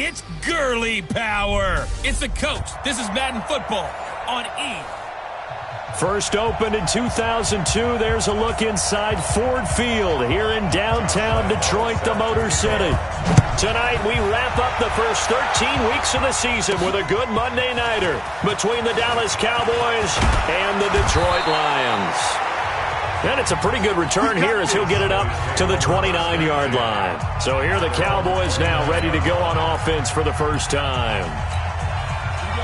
It's girly power. It's the coach. This is Madden Football on E. First opened in 2002, there's a look inside Ford Field here in downtown Detroit, the Motor City. Tonight, we wrap up the first 13 weeks of the season with a good Monday nighter between the Dallas Cowboys and the Detroit Lions. And it's a pretty good return here as he'll get it up to the 29-yard line. So here are the Cowboys now ready to go on offense for the first time.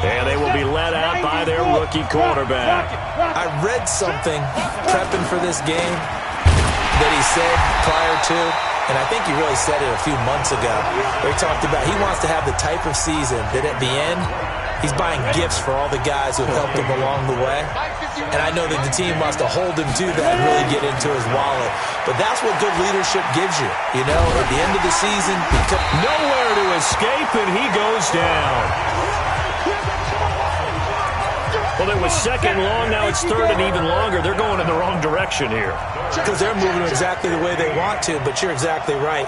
And they will be led out by their rookie quarterback. I read something prepping for this game that he said prior to, and I think he really said it a few months ago, where he talked about he wants to have the type of season that at the end, he's buying gifts for all the guys who have helped him along the way. And I know that the team wants to hold him to that and really get into his wallet. But that's what good leadership gives you. You know, at the end of the season, nowhere to escape, and he goes down. Well, it was second long. Now it's third and even longer. They're going in the wrong direction here. Because they're moving exactly the way they want to, but you're exactly right.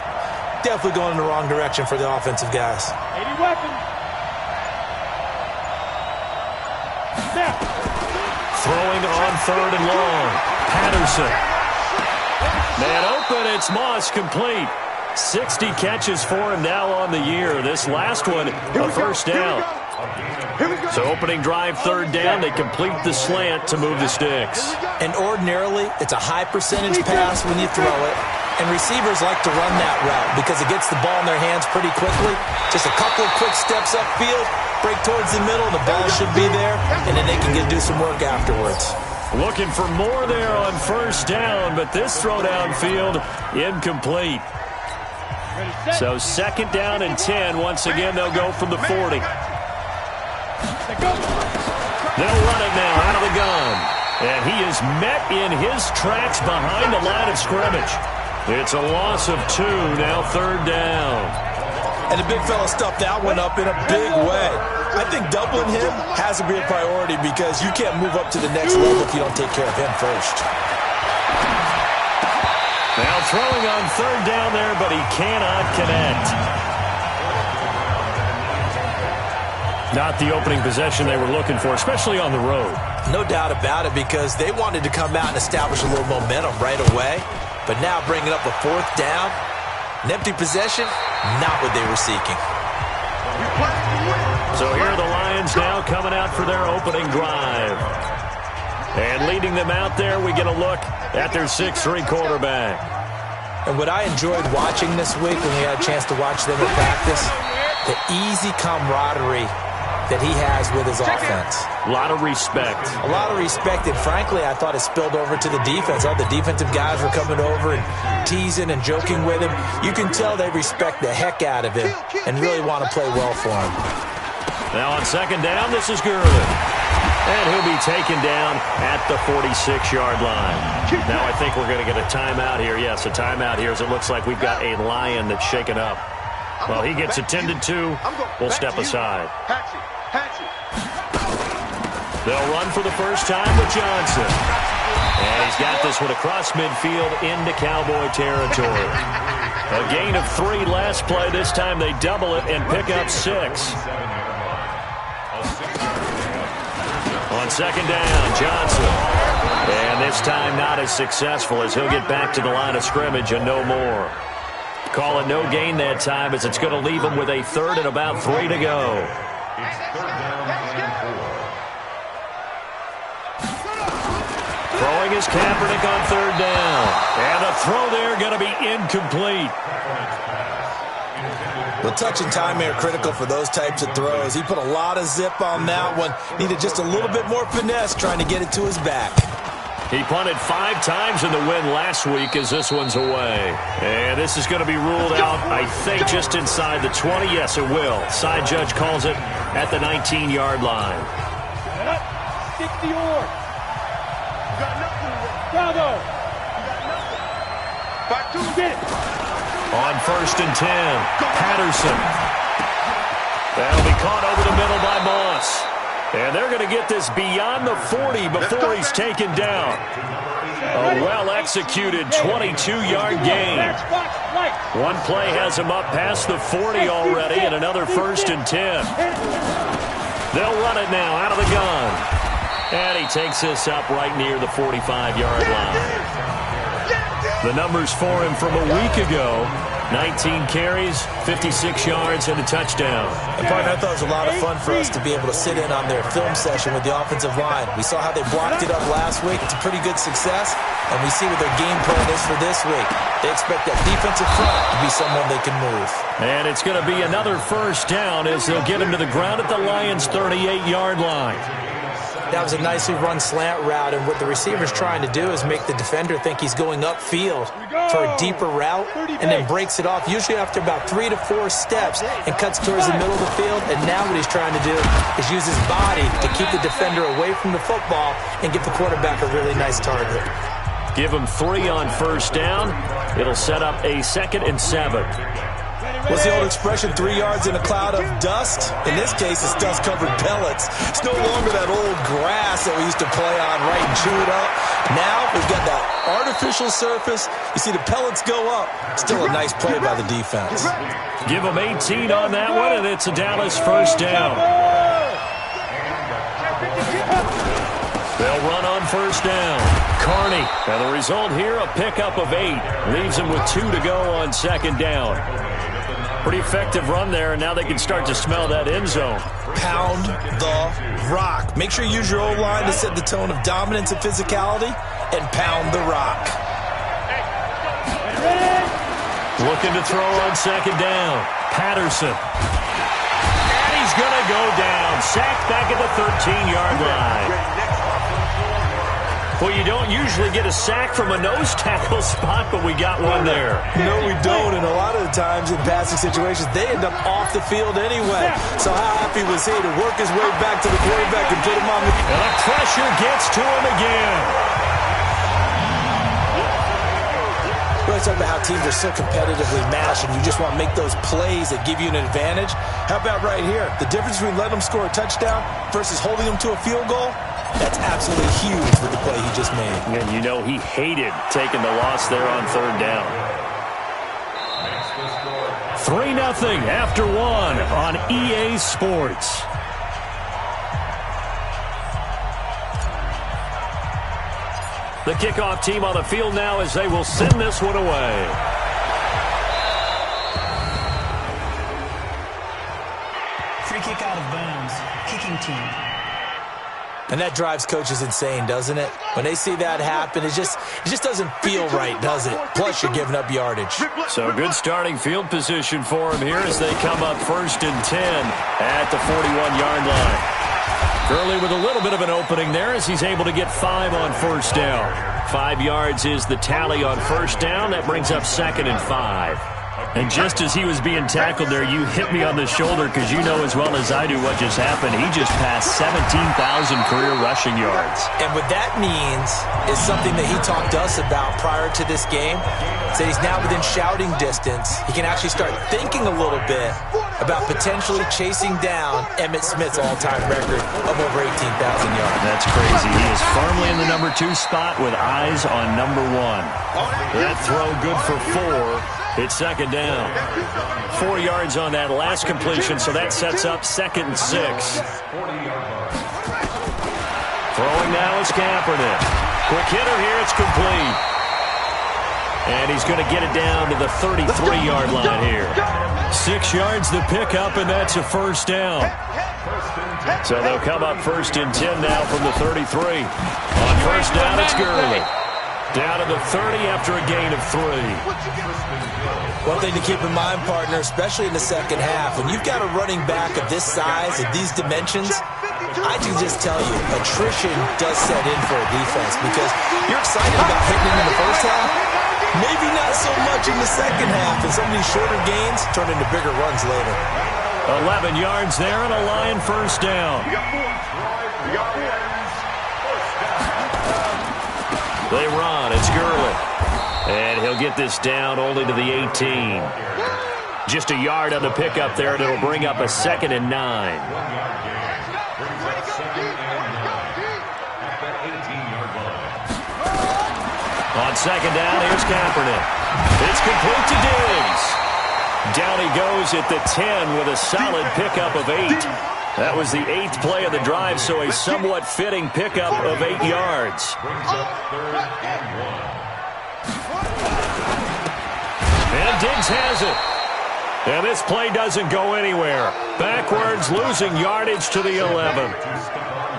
Definitely going in the wrong direction for the offensive guys. 80 weapons. Snap. Throwing on third and long. Patterson. Man open, it's Moss, complete. 60 catches for him now on the year. This last one, a first down. So opening drive, third down, they complete the slant to move the sticks. And ordinarily, it's a high percentage pass when you throw it. And receivers like to run that route because it gets the ball in their hands pretty quickly. Just a couple of quick steps upfield, break towards the middle, the ball should be there, and then they can do some work afterwards. Looking for more there on first down, but this throw downfield, incomplete. So second down and 10. Once again, they'll go from the 40. They'll run it now out of the gun. And he is met in his tracks behind the line of scrimmage. It's a loss of 2, now third down. And the big fella stuffed that one up in a big way. I think doubling him has to be a priority because you can't move up to the next level if you don't take care of him first. Now throwing on third down there, but he cannot connect. Not the opening possession they were looking for, especially on the road. No doubt about it, because they wanted to come out and establish a little momentum right away. But now bringing up a fourth down, an empty possession, not what they were seeking. So here are the Lions now coming out for their opening drive. And leading them out there, we get a look at their 6'3" quarterback. And what I enjoyed watching this week when we had a chance to watch them in practice, the easy camaraderie that he has with his offense. A lot of respect. A lot of respect, and frankly, I thought it spilled over to the defense. All the defensive guys were coming over and teasing and joking with him. You can tell they respect the heck out of him and really want to play well for him. Now on second down, this is good. And he'll be taken down at the 46-yard line. Now I think we're going to get a timeout here. Yes, a timeout here as it looks like we've got a Lion that's shaken up. Well, he gets attended to. We'll step aside. They'll run for the first time with Johnson. And he's got this one across midfield into Cowboy territory. A gain of 3 last play. This time they double it and pick up 6. On second down, Johnson. And this time not as successful as he'll get back to the line of scrimmage and no more. Call it no gain that time as it's going to leave him with a third and about 3 to go. Throwing is Kaepernick on third down. And the throw there going to be incomplete. Well, touch and time are critical for those types of throws. He put a lot of zip on that one. Needed just a little bit more finesse trying to get it to his back. He punted 5 times in the win last week as this one's away. And this is going to be ruled out, I think, just inside the 20. Yes, it will. Side judge calls it at the 19-yard line. Stick the oar. Bravo. Back to get it. On first and 10, Patterson. That'll be caught over the middle by Moss. And they're going to to get this beyond the 40 before he's taken down. A well-executed 22-yard gain. One play has him up past the 40 already, and another 1st and 10. They'll run it now out of the gun. And he takes this up right near the 45-yard line. The numbers for him from a week ago: 19 carries, 56 yards, and a touchdown. And partner, I thought it was a lot of fun for us to be able to sit in on their film session with the offensive line. We saw how they blocked it up last week. It's a pretty good success, and we see what their game plan is for this week. They expect that defensive front to be someone they can move. And it's going to be another 1st down as they'll get him to the ground at the Lions' 38-yard line. That was a nicely run slant route, and what the receiver's trying to do is make the defender think he's going upfield for a deeper route, and then breaks it off, usually after about 3 to 4 steps, and cuts towards the middle of the field. And now what he's trying to do is use his body to keep the defender away from the football and give the quarterback a really nice target. Give him 3 on 1st down. It'll set up a 2nd and 7. What's the old expression, 3 yards in a cloud of dust? In this case, it's dust-covered pellets. It's no longer that old grass that we used to play on, right, and chew it up. Now we've got that artificial surface. You see the pellets go up. Still a nice play by the defense. Give him 18 on that one, and it's a Dallas 1st down. They'll run on 1st down. Carney, and the result here, a pickup of 8. Leaves him with 2 to go on 2nd down. Pretty effective run there, and now they can start to smell that end zone. Pound the rock. Make sure you use your O-line to set the tone of dominance and physicality, and pound the rock. Looking to throw on 2nd down. Patterson. And he's going to go down. Sacked back at the 13-yard line. Well, you don't usually get a sack from a nose tackle spot, but we got one there. No, we don't, and a lot of the times in passing situations, they end up off the field anyway. So how happy was he to work his way back to the quarterback and put him on the... And the pressure gets to him again. We always talk about how teams are so competitively matched, and you just want to make those plays that give you an advantage. How about right here? The difference between letting them score a touchdown versus holding them to a field goal? That's absolutely huge with the play he just made. And you know he hated taking the loss there on 3rd down. 3-0 after 1 on EA Sports. The kickoff team on the field now as they will send this one away. Free kick out of bounds. Kicking team. And that drives coaches insane, doesn't it? When they see that happen, it just doesn't feel right, does it? Plus, you're giving up yardage. So good starting field position for him here as they come up 1st and 10 at the 41-yard line. Gurley with a little bit of an opening there as he's able to get 5 on 1st down. 5 yards is the tally on 1st down. That brings up 2nd and 5. And just as he was being tackled there, you hit me on the shoulder because you know as well as I do what just happened. He just passed 17,000 career rushing yards. And what that means is something that he talked to us about prior to this game. Said he's now within shouting distance. He can actually start thinking a little bit about potentially chasing down Emmitt Smith's all-time record of over 18,000 yards. That's crazy. He is firmly in the number 2 spot with eyes on number 1. That throw good for 4. It's 2nd down. 4 yards on that last completion, so that sets up 2nd and 6. Throwing now is Kaepernick. Quick hitter here, it's complete. And he's going to get it down to the 33-yard line here. 6 yards the pickup, and that's a 1st down. So they'll come up 1st and 10 now from the 33. On 1st down, it's Gurley. Down to the 30 after a gain of 3. One thing to keep in mind, partner, especially in the second half, when you've got a running back of this size and these dimensions, I can just tell you, attrition does set in for a defense because you're excited about hitting him in the first half, maybe not so much in the second half, and some of these shorter gains turn into bigger runs later. 11 yards there and a Lion 1st down. They run. It's Gurley. And he'll get this down only to the 18. Just a yard on the pickup there, and it'll bring up a 2nd and 9. On second down, here's Kaepernick. It's complete to Diggs. Down he goes at the 10 with a solid pickup of 8. That was the 8th play of the drive, so a somewhat fitting pickup of 8 yards. And Diggs has it. And this play doesn't go anywhere. Backwards, losing yardage to the 11.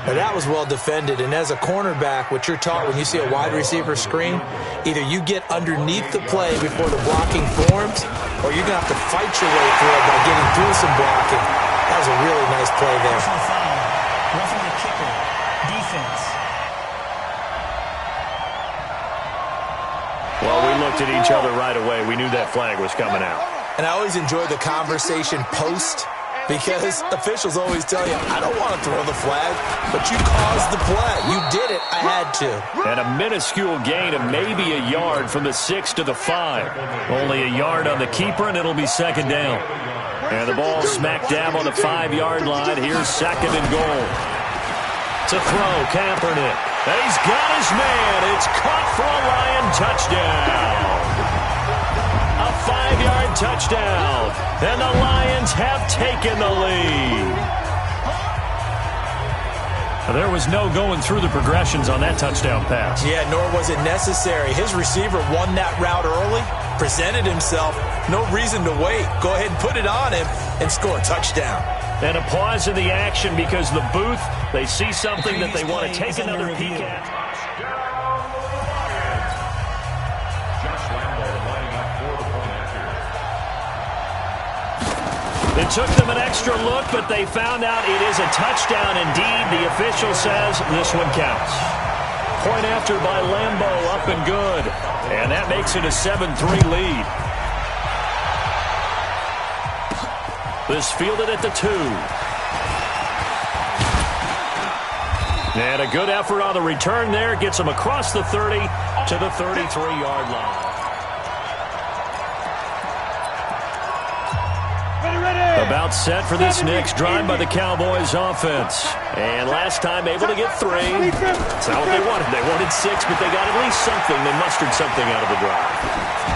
Now that was well defended, and as a cornerback, what you're taught when you see a wide receiver screen, either you get underneath the play before the blocking forms, or you're going to have to fight your way through it by getting through some blocking. That was a really nice play there. Roughing the kicker. Defense. Well, we looked at each other right away. We knew that flag was coming out. And I always enjoy the conversation post, because officials always tell you, I don't want to throw the flag, but you caused the play. You did it. I had to. And a minuscule gain of maybe a yard from the 6 to the 5. Only a yard on the keeper, and it'll be second down. And the ball smack dab on the 5-yard line. Here's second and goal. To throw, Kaepernick. And he's got his man. It's caught for a Lion touchdown. A 5-yard touchdown. And the Lions have taken the lead. There was no going through the progressions on that touchdown pass. Yeah, nor was it necessary. His receiver won that route early, presented himself. No reason to wait. Go ahead and put it on him and score a touchdown. And a pause in the action because the booth, they see something that they want to take another peek at. It took them an extra look, but they found out it is a touchdown indeed. The official says this one counts. Point after by Lambo, up and good. And that makes it a 7-3 lead. This fielded at the 2. And a good effort on the return there. Gets them across the 30 to the 33-yard line. About set for this next drive by the Cowboys offense. And last time able to get 3. That's not what they wanted. They wanted 6, but they got at least something. They mustered something out of the drive.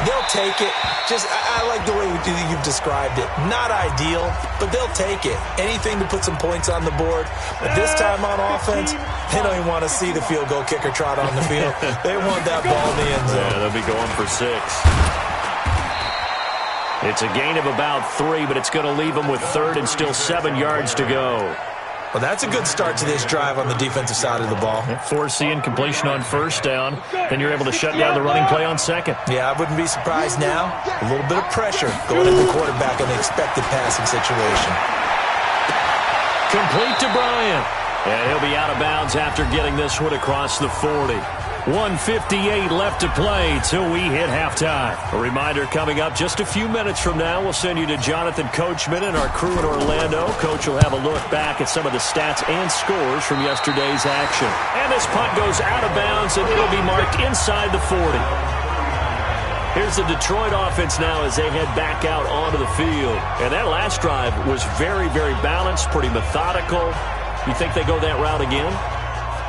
They'll take it. I like the way you've described it. Not ideal, but they'll take it. Anything to put some points on the board. But this time on offense, they don't even want to see the field goal kicker trot on the field. They want that ball in the end zone. Yeah, they'll be going for 6. It's a gain of about 3, but it's going to leave them with 3rd and still 7 yards to go. Well, that's a good start to this drive on the defensive side of the ball. Force the incompletion on first down. Then you're able to shut down the running play on second. Yeah, I wouldn't be surprised now. A little bit of pressure going at the quarterback in the expected passing situation. Complete to Bryant. And he'll be out of bounds after getting this one across the 40. 1:58 left to play till we hit halftime. A reminder coming up just a few minutes from now. We'll send you to Jonathan Coachman and our crew in Orlando. Coach will have a look back at some of the stats and scores from yesterday's action. And this punt goes out of bounds, and it'll be marked inside the 40. Here's the Detroit offense now as they head back out onto the field. And that last drive was very, very balanced, pretty methodical. You think they go that route again?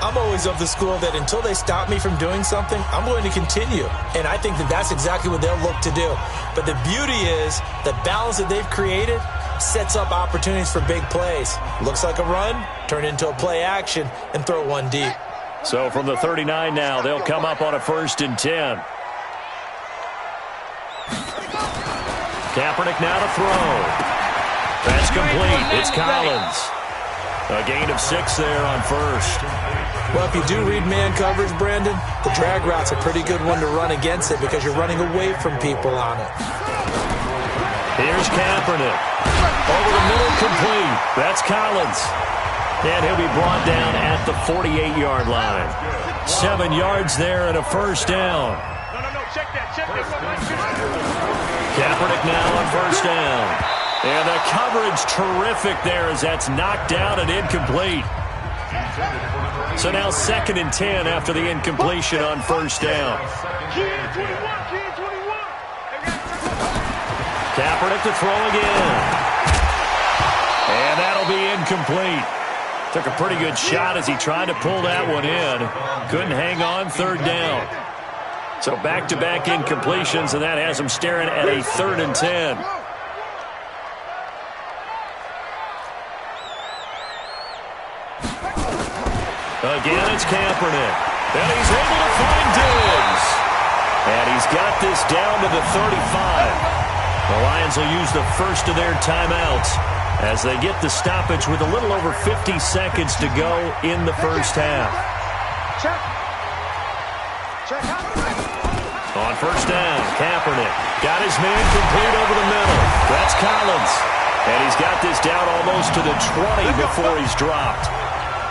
I'm always of the school that until they stop me from doing something, I'm going to continue. And I think that that's exactly what they'll look to do. But the beauty is the balance that they've created sets up opportunities for big plays. Looks like a run, turn into a play action, and throw one deep. So from the 39 now, they'll come up on a 1st and 10. Kaepernick now to throw. That's complete. It's Collins. A gain of 6 there on first. Well, if you do read man coverage, Brandon, the drag route's a pretty good one to run against it because you're running away from people on it. Here's Kaepernick. Over the middle, complete. That's Collins. And he'll be brought down at the 48-yard line. 7 yards there and a first down. Check that. Kaepernick now on first down. And the coverage terrific there as that's knocked down and incomplete. So now 2nd and 10 after the incompletion on first down. Kaepernick to throw again. And that'll be incomplete. Took a pretty good shot as he tried to pull that one in. Couldn't hang on, third down. So back-to-back incompletions, and that has him staring at a 3rd and 10. Again, it's Kaepernick. And he's able to find Diggs. And he's got this down to the 35. The Lions will use the first of their timeouts as they get the stoppage with a little over 50 seconds to go in the first half. On first down, Kaepernick got his man complete over the middle. That's Collins. And he's got this down almost to the 20 before he's dropped.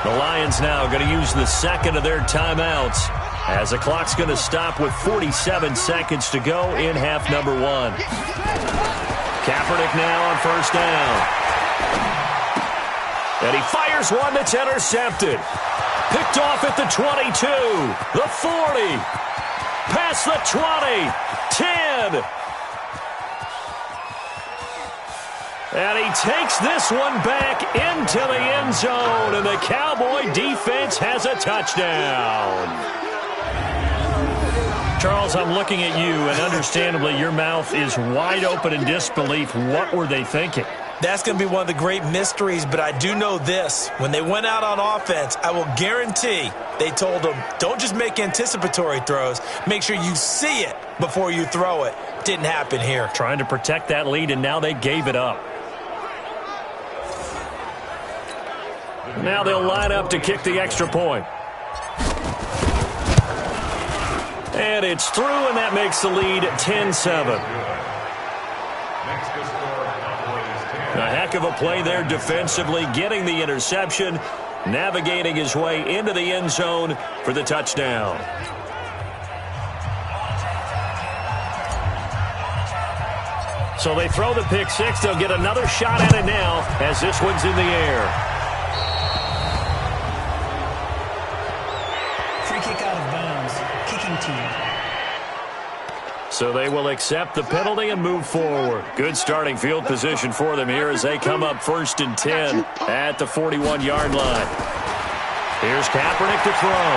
The Lions now going to use the second of their timeouts as the clock's going to stop with 47 seconds to go in half number 1. Kaepernick now on first down. And he fires one that's intercepted. Picked off at the 22, the 40, past the 20, 10. And he takes this one back into the end zone, and the Cowboy defense has a touchdown. Charles, I'm looking at you, and understandably your mouth is wide open in disbelief. What were they thinking? That's going to be one of the great mysteries, but I do know this. When they went out on offense, I will guarantee they told them, don't just make anticipatory throws. Make sure you see it before you throw it. Didn't happen here. Trying to protect that lead, and now they gave it up. Now they'll line up to kick the extra point. And it's through, and that makes the lead 10-7. A heck of a play there defensively, getting the interception, navigating his way into the end zone for the touchdown. So they throw the pick six. They'll get another shot at it now as this one's in the air. Free kick out of bounds. Kicking team. So they will accept the penalty and move forward. Good starting field position for them here as they come up 1st and 10 at the 41-yard line. Here's Kaepernick to throw.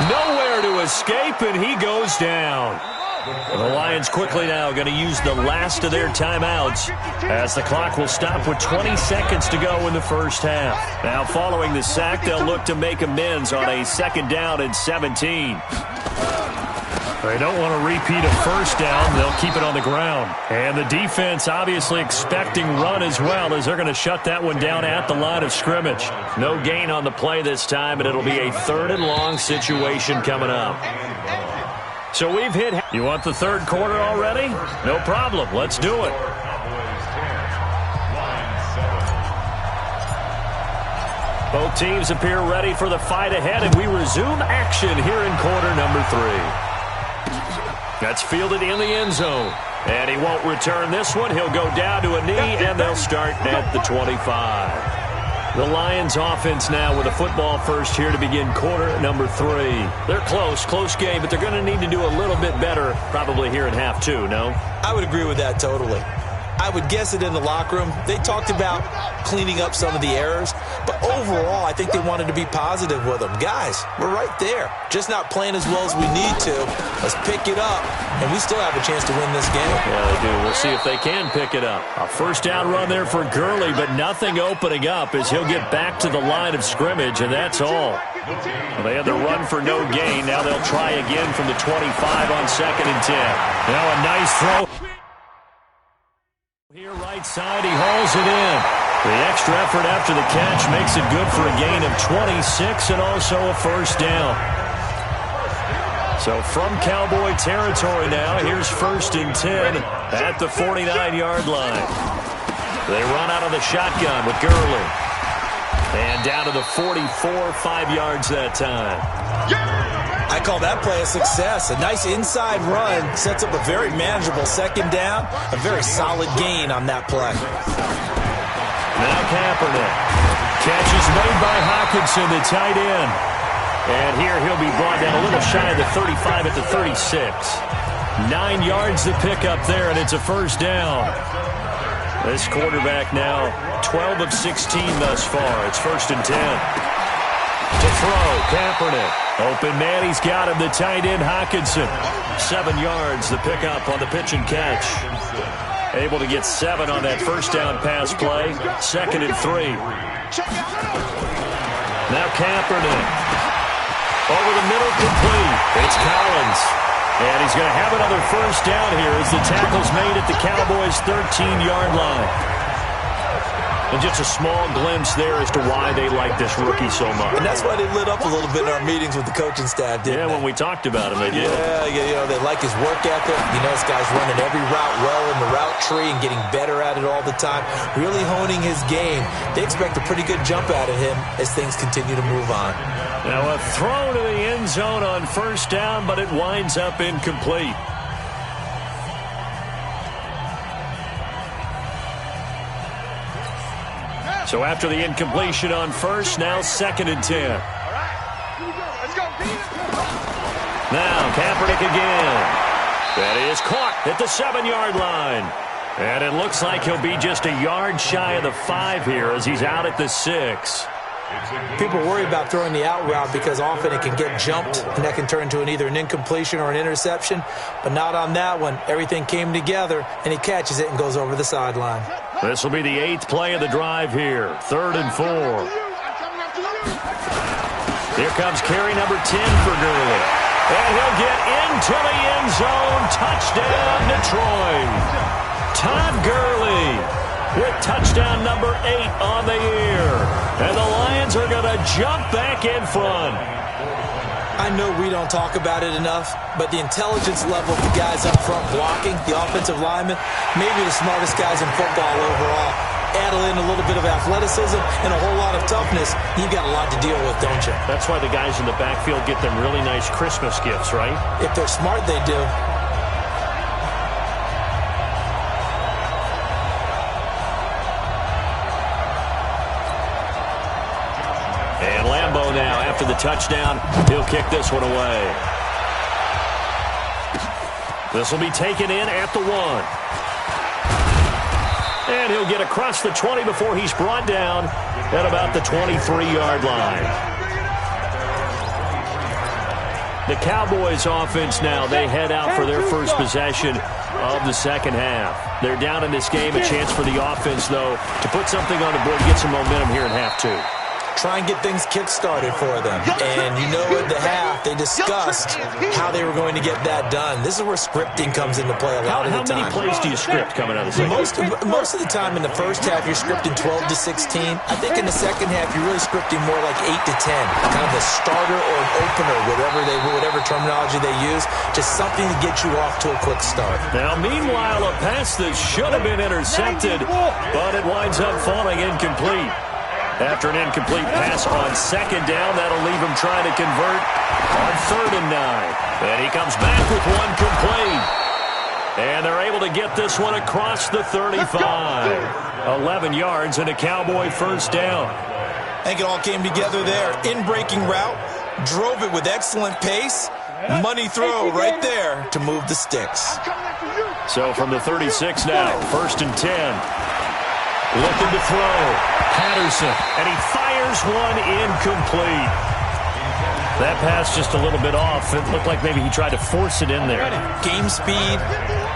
Nowhere to escape, and he goes down. The Lions quickly now going to use the last of their timeouts as the clock will stop with 20 seconds to go in the first half. Now following the sack, they'll look to make amends on a 2nd down and 17. They don't want to repeat a first down. They'll keep it on the ground. And the defense obviously expecting run as well as they're going to shut that one down at the line of scrimmage. No gain on the play this time, and it'll be a 3rd and long situation coming up. So we've hit. You want the 3rd quarter already? No problem. Let's do it. Both teams appear ready for the fight ahead, and we resume action here in quarter number 3. That's fielded in the end zone. And he won't return this one. He'll go down to a knee, and they'll start at the 25. The Lions offense now with a football first here to begin quarter number 3. They're close game, but they're going to need to do a little bit better probably here in half 2, no? I would agree with that totally. I would guess it in the locker room. They talked about cleaning up some of the errors, but overall, I think they wanted to be positive with them. Guys, we're right there. Just not playing as well as we need to. Let's pick it up, and we still have a chance to win this game. Yeah, they do. We'll see if they can pick it up. A first down run there for Gurley, but nothing opening up as he'll get back to the line of scrimmage, and that's all. Well, they had the run for no gain. Now they'll try again from the 25 on 2nd and 10. Now a nice throw. Here right side, he hauls it in. The extra effort after the catch makes it good for a gain of 26 and also a first down. So from Cowboy territory now, here's 1st and 10 at the 49-yard line. They run out of the shotgun with Gurley. And down to the 44, 5 yards that time. I call that play a success. A nice inside run sets up a very manageable 2nd down. A very solid gain on that play. Now Kaepernick. Catch is made by Hawkinson, the tight end. And here he'll be brought down a little shy of the 35 at the 36. 9 yards to pick up there, and it's a first down. This quarterback now 12 of 16 thus far. It's 1st and 10. To throw, Kaepernick. Open man, he's got him, the tight end, Hawkinson. 7 yards, the pickup on the pitch and catch. Able to get 7 on that first down pass play. 2nd and 3. Now Kaepernick. Over the middle, complete. It's Collins. And he's going to have another first down here as the tackle's made at the Cowboys' 13-yard line. And just a small glimpse there as to why they like this rookie so much. And that's why they lit up a little bit in our meetings with the coaching staff, didn't they? When we talked about him, they did. Yeah, they like his work ethic. You know, this guy's running every route well in the route tree and getting better at it all the time, really honing his game. They expect a pretty good jump out of him as things continue to move on. Now a throw to the end zone on first down, but it winds up incomplete. So after the incompletion on first, now 2nd and 10. Now Kaepernick again. That is caught at the 7-yard line. And it looks like he'll be just a yard shy of the 5 here as he's out at the 6. People worry about throwing the out route because often it can get jumped, and that can turn into either an incompletion or an interception. But not on that one. Everything came together, and he catches it and goes over the sideline. This will be the 8th play of the drive here. 3rd and 4. Here comes carry number 10 for Gurley. And he'll get into the end zone. Touchdown, Detroit. Todd Gurley with touchdown number 8 on the year. And the Lions are going to jump back in front. I know we don't talk about it enough, but the intelligence level of the guys up front blocking, the offensive linemen, maybe the smartest guys in football overall. Add in a little bit of athleticism and a whole lot of toughness, you've got a lot to deal with, don't you? That's why the guys in the backfield get them really nice Christmas gifts, right? If they're smart, they do. Now, after the touchdown, he'll kick this one away. This will be taken in at the 1. And he'll get across the 20 before he's brought down at about the 23-yard line. The Cowboys offense now, they head out for their first possession of the second half. They're down in this game, a chance for the offense, though, to put something on the board, get some momentum here in half 2. Try and get things kick-started for them. And you know at the half, they discussed how they were going to get that done. This is where scripting comes into play a lot of the time. How many plays do you script coming out of the second? Most of the time in the first half, you're scripting 12 to 16. I think in the second half, you're really scripting more like 8 to 10. Kind of a starter or an opener, whatever terminology they use. Just something to get you off to a quick start. Now, meanwhile, a pass that should have been intercepted, but it winds up falling incomplete. After an incomplete pass on second down, that'll leave him trying to convert on 3rd and 9. And he comes back with one complete. And they're able to get this one across the 35. 11 yards and a Cowboy first down. I think it all came together there. In-breaking route, drove it with excellent pace. Money throw right there to move the sticks. So from the 36 now, 1st and 10. Looking to throw. Patterson. And he fires one incomplete. That pass just a little bit off. It looked like maybe he tried to force it in there. Game speed,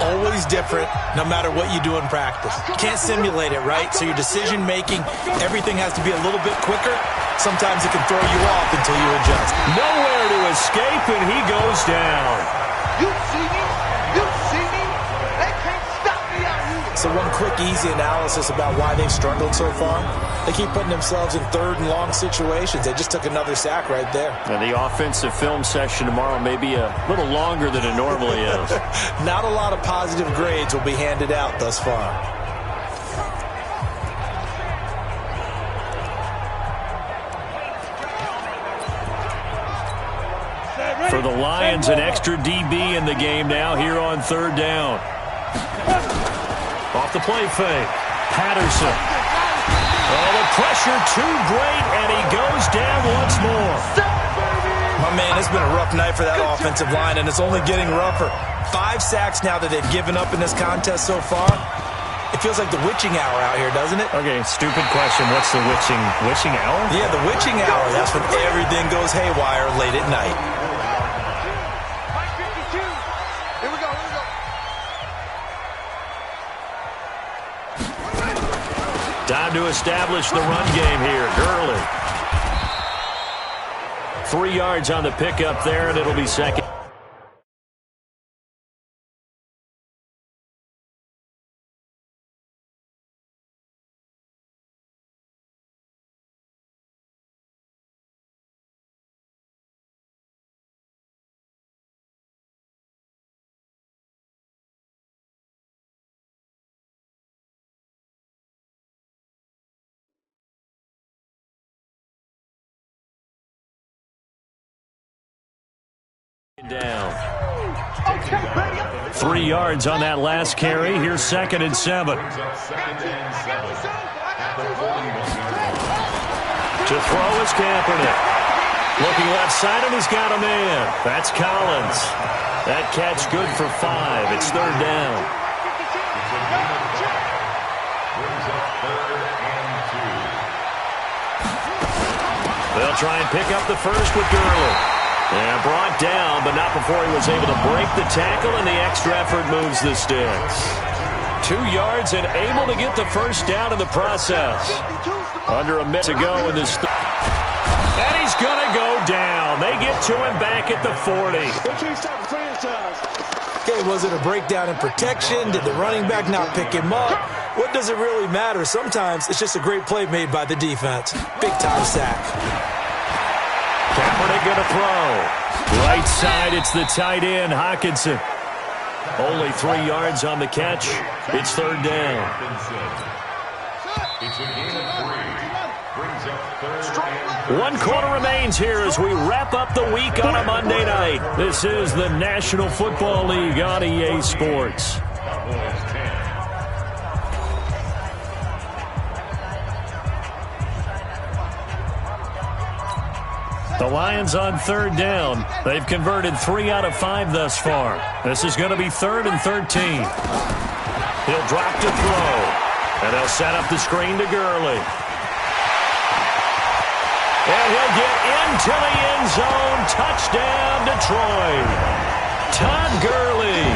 always different, no matter what you do in practice. Can't simulate it, right? So your decision-making, everything has to be a little bit quicker. Sometimes it can throw you off until you adjust. Nowhere to escape, and he goes down. You see me? You see me? They can't stop me out here. So one quick, easy analysis about why they've struggled so far. They keep putting themselves in 3rd and long situations. They just took another sack right there. And the offensive film session tomorrow may be a little longer than it normally is. Not a lot of positive grades will be handed out thus far. For the Lions, an extra DB in the game now here on 3rd down. Off the play fake. Patterson. Oh, the pressure too great, and he goes down once more. My man, it's been a rough night for that offensive line, and it's only getting rougher. 5 sacks now that they've given up in this contest so far. If feels like the witching hour out here, doesn't it? Okay, stupid question. What's the witching hour? Yeah, the witching hour. That's when everything goes haywire late at night. Here we go. Time to establish the run game here. Gurley. 3 yards on the pickup there, and it'll be second. Down. 3 yards on that last carry. Here's 2nd and 7. To throw is Kaepernick. Looking left side, and he's got a man. That's Collins. That catch good for 5. It's 3rd down. They'll try and pick up the first with Gurley. Yeah, brought down, but not before he was able to break the tackle, and the extra effort moves the sticks. 2 yards and able to get the first down in the process. Under a minute to go in this. And he's going to go down. They get to him back at the 40. Okay, was it a breakdown in protection? Did the running back not pick him up? What does it really matter? Sometimes it's just a great play made by the defense. Big-time sack. Kaepernick going to throw. Right side, it's the tight end, Hockenson. Only 3 yards on the catch. It's 3rd down. One quarter remains here as we wrap up the week on a Monday night. This is the National Football League on EA Sports. The Lions on 3rd down. They've converted 3 out of 5 thus far. This is going to be 3rd and 13. He'll drop to throw. And they'll set up the screen to Gurley. And he'll get into the end zone. Touchdown, Detroit. Todd Gurley.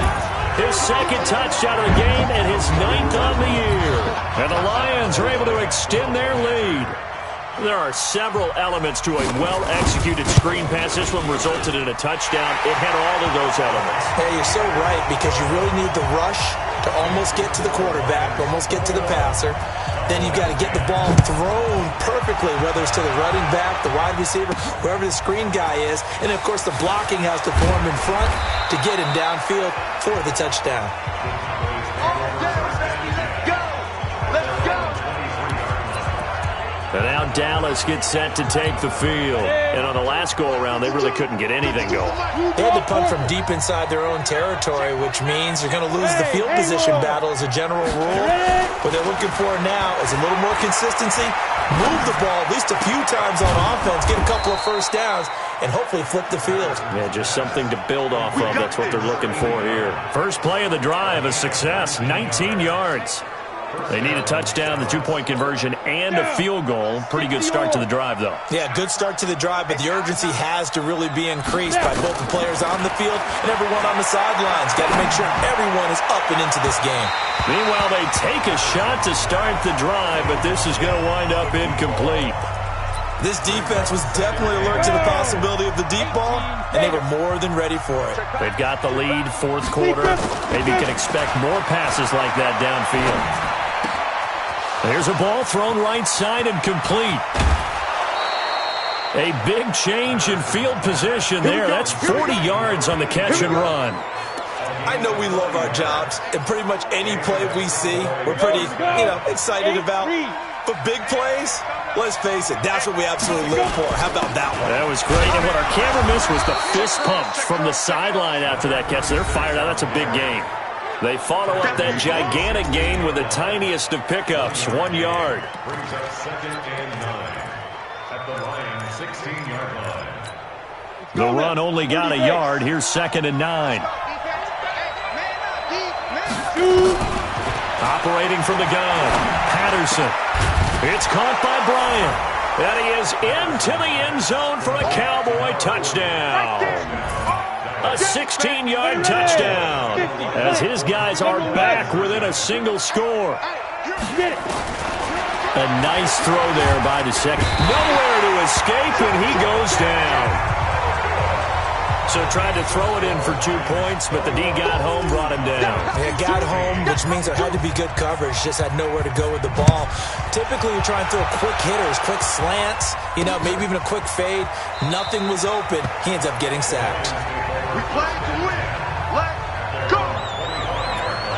His 2nd touchdown of the game and his 9th on the year. And the Lions are able to extend their lead. There are several elements to a well-executed screen pass. This one resulted in a touchdown. It had all of those elements. Hey, you're so right, because you really need the rush to almost get to the quarterback, almost get to the passer. Then you've got to get the ball thrown perfectly, whether it's to the running back, the wide receiver, whoever the screen guy is. And, of course, the blocking has to form in front to get him downfield for the touchdown. And now Dallas gets set to take the field. And on the last go-around, they really couldn't get anything going. They had to punt from deep inside their own territory, which means they're going to lose the field position battle as a general rule. What they're looking for now is a little more consistency, move the ball at least a few times on offense, get a couple of first downs, and hopefully flip the field. Yeah, just something to build off of. That's what they're looking for here. First play of the drive, a success, 19 yards. They need a touchdown, the 2-point conversion, and a field goal. Pretty good start to the drive, though. Yeah, good start to the drive, but the urgency has to really be increased by both the players on the field and everyone on the sidelines. Got to make sure everyone is up and into this game. Meanwhile, they take a shot to start the drive, but this is going to wind up incomplete. This defense was definitely alert to the possibility of the deep ball, and they were more than ready for it. They've got the lead, 4th quarter. Maybe you can expect more passes like that downfield. There's a ball thrown right side and complete. A big change in field position there. That's 40 yards on the catch and run. I know we love our jobs, and pretty much any play we see, we're pretty, excited about. But big plays, let's face it, that's what we absolutely live for. How about that one? That was great. And what our camera missed was the fist pumps from the sideline after that catch. They're fired out. That's a big gain. They follow up that gigantic gain with the tiniest of pickups, 1 yard. Brings up 2nd and 9 at the Lions 16-yard line. The run only got a yard. Here's 2nd and 9. Operating from the gun, Patterson. It's caught by Bryant. And he is into the end zone for a Cowboy touchdown. A 16-yard touchdown as his guys are back within a single score. A nice throw there by the second. Nowhere to escape, and he goes down. So tried to throw it in for 2 points, but the D got home, brought him down. Yeah, got home, which means there had to be good coverage. Just had nowhere to go with the ball. Typically, you're trying to throw quick hitters, quick slants, maybe even a quick fade. Nothing was open. He ends up getting sacked. We play to win. Let's go.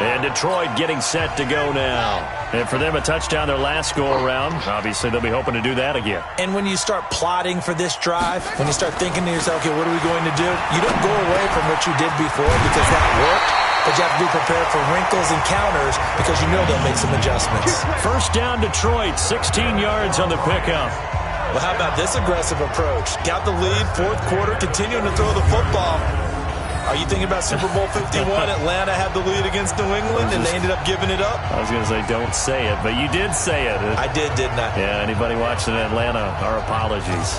And Detroit getting set to go now. And for them, a touchdown their last go-around. Obviously, they'll be hoping to do that again. And when you start plotting for this drive, when you start thinking to yourself, okay, what are we going to do? You don't go away from what you did before because that worked, but you have to be prepared for wrinkles and counters because you know they'll make some adjustments. First down, Detroit, 16 yards on the pickup. Well, how about this aggressive approach? Got the lead, fourth quarter, continuing to throw the football. Are you thinking about Super Bowl 51? Atlanta had the lead against New England, and they ended up giving it up? I was going to say, don't say it, but you did say it. I did, didn't I? Yeah, anybody watching Atlanta, our apologies.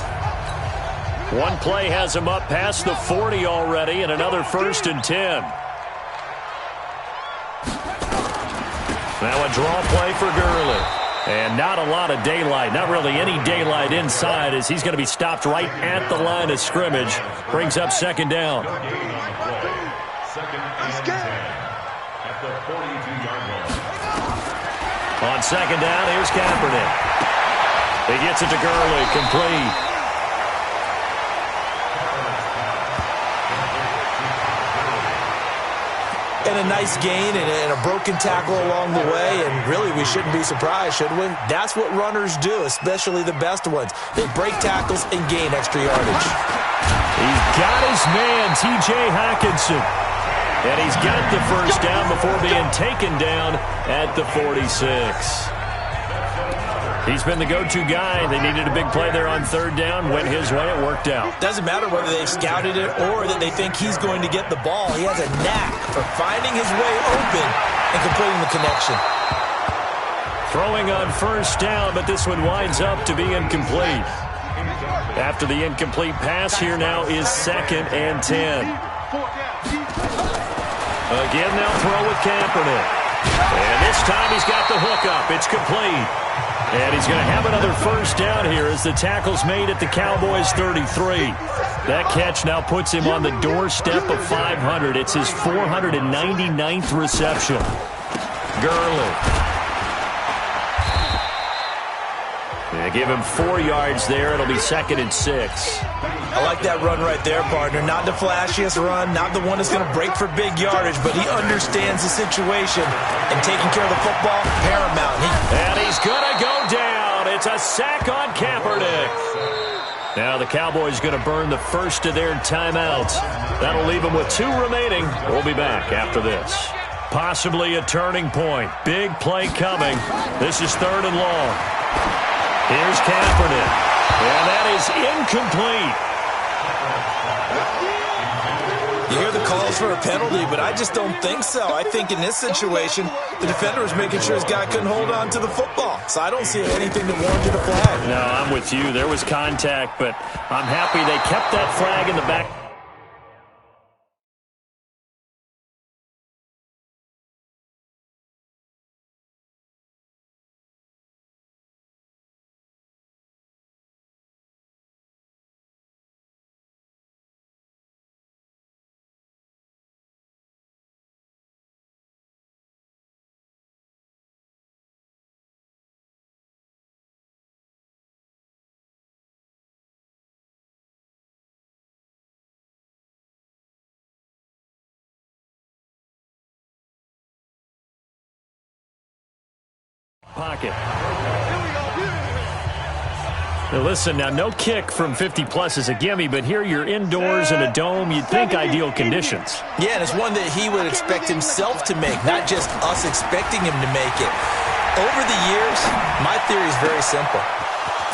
One play has him up past the 40 already, and another 1st and 10. Now a draw play for Gurley. And not a lot of daylight, not really any daylight inside as he's going to be stopped right at the line of scrimmage. Brings up 2nd down. Second and 10 at the 42-yard line. On 2nd down, here's Kaepernick. He gets it to Gurley, complete. And a nice gain and a broken tackle along the way, and really we shouldn't be surprised, should we? That's what runners do, especially the best ones. They break tackles and gain extra yardage. He's got his man, T.J. Hockenson. And he's got the first down before being taken down at the 46. He's been the go-to guy. They needed a big play there on 3rd down. Went his way. It worked out. Doesn't matter whether they've scouted it or that they think he's going to get the ball. He has a knack for finding his way open and completing the connection. Throwing on 1st down, but this one winds up to be incomplete. After the incomplete pass, here now is 2nd and 10. Again, they'll throw with Kaepernick. And this time he's got the hookup. It's complete. And he's going to have another 1st down here as the tackle's made at the Cowboys' 33. That catch now puts him on the doorstep of 500. It's his 499th reception. Gurley. They give him 4 yards there. It'll be 2nd and 6. I like that run right there, partner. Not the flashiest run, not the one that's going to break for big yardage, but he understands the situation, and taking care of the football, paramount. And he's going to go down. It's a sack on Kaepernick. Now the Cowboys going to burn the first of their timeouts. That'll leave them with 2 remaining. We'll be back after this. Possibly a turning point. Big play coming. This is 3rd and long. Here's Kaepernick. And that is incomplete. You hear the calls for a penalty, but I just don't think so. I think in this situation, the defender was making sure his guy couldn't hold on to the football. So I don't see anything that warranted a flag. No, I'm with you. There was contact, but I'm happy they kept that flag in the back. Pocket. Now listen, now no kick from 50-plus is a gimme, but here you're indoors in a dome. You'd think ideal conditions. Yeah, and it's one that he would expect himself to make, not just us expecting him to make it. Over the years, my theory is very simple.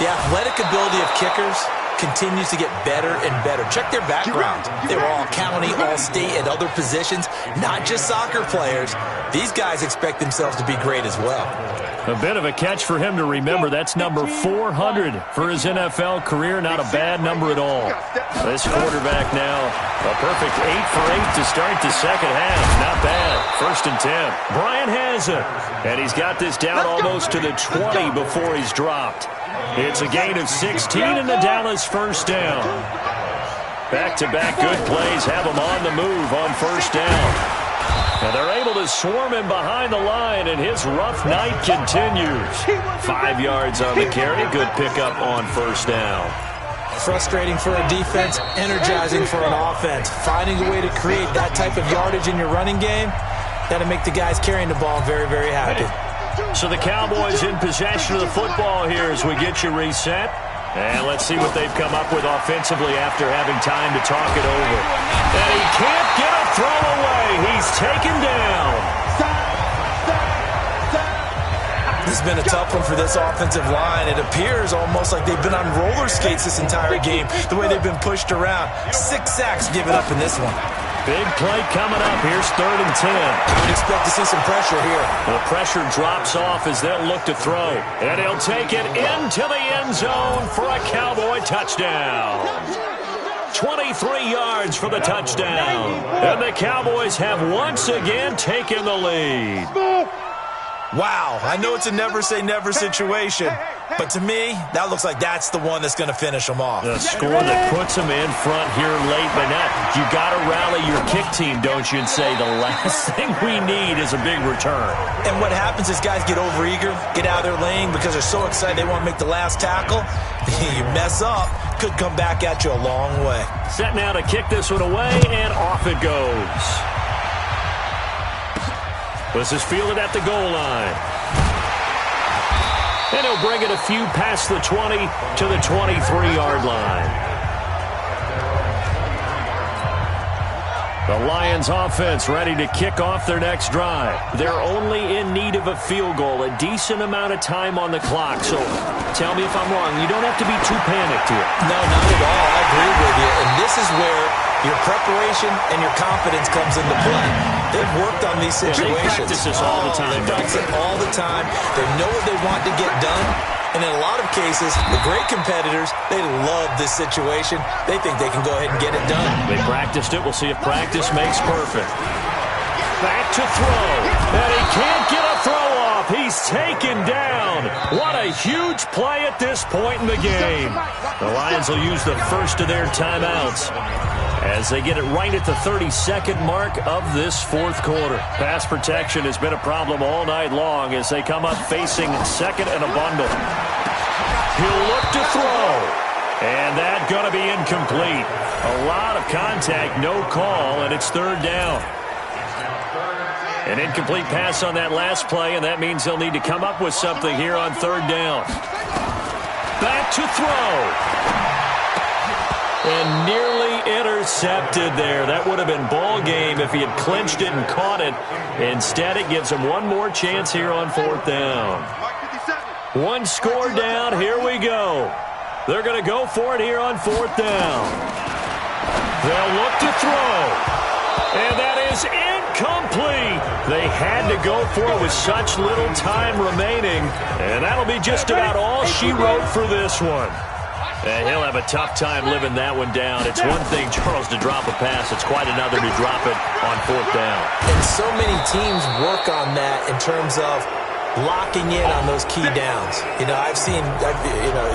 The athletic ability of kickers continues to get better and better. Check their background. They were all county, all state, at other positions, not just soccer players. These guys expect themselves to be great as well. A bit of a catch for him to remember. That's number 400 for his NFL career. Not a bad number at all. This quarterback now, a perfect 8 for 8 to start the second half. Not bad. 1st and 10. Bryant has it. And he's got this down almost to the 20 before he's dropped. It's a gain of 16 and the Dallas first down. Back-to-back good plays have him on the move on first down. And they're able to swarm him behind the line, and his rough night continues. 5 yards on the carry. Good pickup on first down. Frustrating for a defense, energizing for an offense. Finding a way to create that type of yardage in your running game, that'll make the guys carrying the ball very, very happy. So the Cowboys in possession of the football here as we get you reset. And let's see what they've come up with offensively after having time to talk it over. And he can't get a throw away. He's taken down. This has been a tough one for this offensive line. It appears almost like they've been on roller skates this entire game, the way they've been pushed around. 6 sacks given up in this one. Big play coming up. Here's 3rd and 10. I would expect to see some pressure here. The pressure drops off as they'll look to throw. And he'll take it into the end zone for a Cowboy touchdown. 23 yards for the touchdown. And the Cowboys have once again taken the lead. Wow, I know it's a never-say-never situation, but to me, that looks like that's the one that's going to finish them off. The score that puts them in front here late, but now you got to rally your kick team, don't you, and say the last thing we need is a big return. And what happens is guys get overeager, get out of their lane because they're so excited they want to make the last tackle. You mess up, could come back at you a long way. Set now to kick this one away, and off it goes. This is fielded at the goal line. And he'll bring it a few past the 20 to the 23-yard line. The Lions offense ready to kick off their next drive. They're only in need of a field goal, a decent amount of time on the clock. So tell me if I'm wrong. You don't have to be too panicked here. No, not at all. I agree with you. And this is where your preparation and your confidence comes into play. They've worked on these situations. They practice this all the time. They practice it all the time. They know what they want to get done. And in a lot of cases, the great competitors, they love this situation. They think they can go ahead and get it done. They practiced it. We'll see if practice makes perfect. Back to throw. And he can't get a throw off. He's taken down. What a huge play at this point in the game. The Lions will use the first of their timeouts as they get it right at the 32nd mark of this fourth quarter. Pass protection has been a problem all night long as they come up facing second and a bundle. He'll look to throw. And that's going to be incomplete. A lot of contact, no call, and it's 3rd down. An incomplete pass on that last play, and that means they'll need to come up with something here on 3rd down. Back to throw. And nearly intercepted there. That would have been ball game if he had clinched it and caught it. Instead, it gives him one more chance here on 4th down. One score down. Here we go. They're going to go for it here on 4th down. They'll look to throw. And that is incomplete. They had to go for it with such little time remaining. And that'll be just about all she wrote for this one. And he'll have a tough time living that one down. It's one thing, Charles, to drop a pass. It's quite another to drop it on 4th down. And so many teams work on that in terms of locking in on those key downs. You know,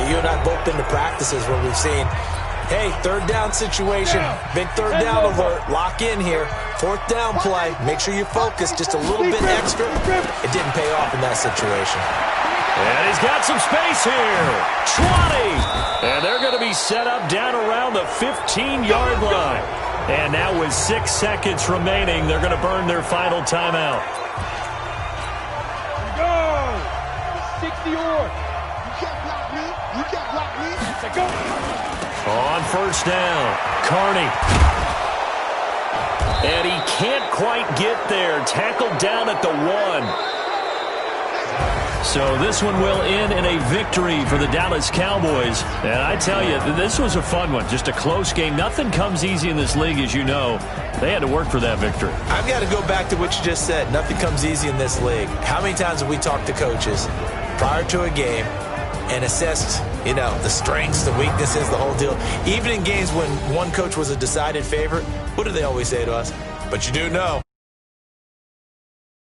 you and I have both been to practices where we've seen, hey, 3rd down situation, big 3rd down alert, lock in here, 4th down play, make sure you focus just a little bit extra. It didn't pay off in that situation. And he's got some space here. 20. And they're going to be set up down around the 15-yard line. And now with 6 seconds remaining, they're going to burn their final timeout. Go! 60-yard. You can't block me. You can't block me. Go. On 1st down, Carney. And he can't quite get there. Tackled down at the 1. So this one will end in a victory for the Dallas Cowboys. And I tell you, this was a fun one. Just a close game. Nothing comes easy in this league, as you know. They had to work for that victory. I've got to go back to what you just said. Nothing comes easy in this league. How many times have we talked to coaches prior to a game and assessed, the strengths, the weaknesses, the whole deal? Even in games when one coach was a decided favorite, what do they always say to us? But you do know.